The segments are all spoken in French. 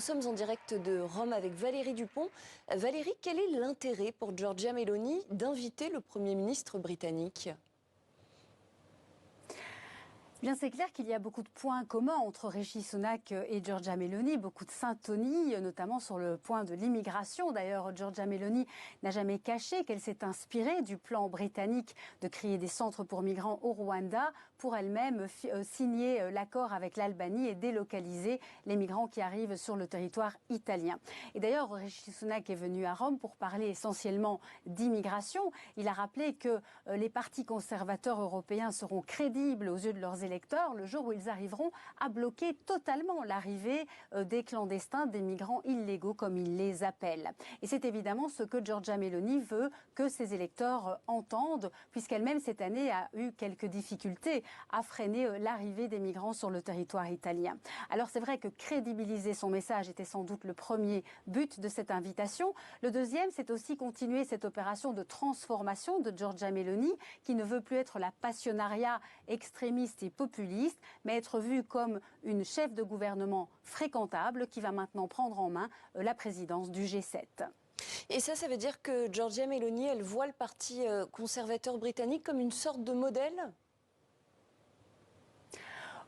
Nous sommes en direct de Rome avec Valérie Dupont. Valérie, quel est l'intérêt pour Giorgia Meloni d'inviter le Premier ministre britannique ? Bien, c'est clair qu'il y a beaucoup de points communs entre Rishi Sunak et Giorgia Meloni, beaucoup de syntonie, notamment sur le point de l'immigration. D'ailleurs, Giorgia Meloni n'a jamais caché qu'elle s'est inspirée du plan britannique de créer des centres pour migrants au Rwanda pour elle-même signer l'accord avec l'Albanie et délocaliser les migrants qui arrivent sur le territoire italien. Et d'ailleurs, Rishi Sunak est venu à Rome pour parler essentiellement d'immigration. Il a rappelé que les partis conservateurs européens seront crédibles aux yeux de leurs électeurs le jour où ils arriveront à bloquer totalement l'arrivée des clandestins, des migrants illégaux comme ils les appellent. Et c'est évidemment ce que Giorgia Meloni veut que ses électeurs entendent, puisqu'elle-même cette année a eu quelques difficultés à freiner l'arrivée des migrants sur le territoire italien. Alors c'est vrai que crédibiliser son message était sans doute le premier but de cette invitation. Le deuxième, c'est aussi continuer cette opération de transformation de Giorgia Meloni, qui ne veut plus être la passionnariat extrémiste et populiste, mais être vue comme une chef de gouvernement fréquentable qui va maintenant prendre en main la présidence du G7. Et ça veut dire que Giorgia Meloni, elle voit le parti conservateur britannique comme une sorte de modèle ?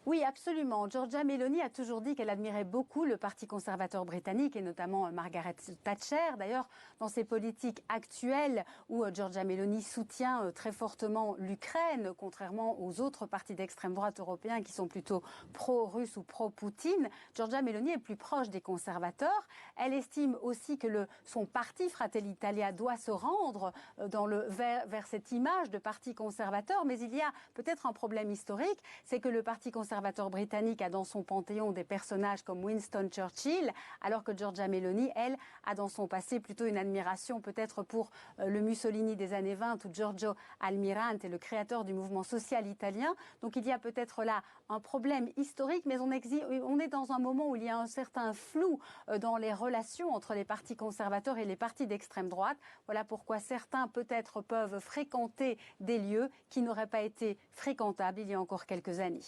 Oui, absolument. Giorgia Meloni a toujours dit qu'elle admirait beaucoup le Parti conservateur britannique et notamment Margaret Thatcher. D'ailleurs, dans ses politiques actuelles où Giorgia Meloni soutient très fortement l'Ukraine, contrairement aux autres partis d'extrême droite européens qui sont plutôt pro-russes ou pro-Poutine, Giorgia Meloni est plus proche des conservateurs. Elle estime aussi que son parti Fratelli Italia doit se rendre vers cette image de parti conservateur. Mais il y a peut-être un problème historique, c'est que le Parti conservateur britannique a dans son panthéon des personnages comme Winston Churchill, alors que Giorgia Meloni, elle, a dans son passé plutôt une admiration peut-être pour le Mussolini des années 20 ou Giorgio Almirante, le créateur du mouvement social italien. Donc il y a peut-être là un problème historique, mais on est dans un moment où il y a un certain flou dans les relations entre les partis conservateurs et les partis d'extrême droite. Voilà pourquoi certains peut-être peuvent fréquenter des lieux qui n'auraient pas été fréquentables il y a encore quelques années.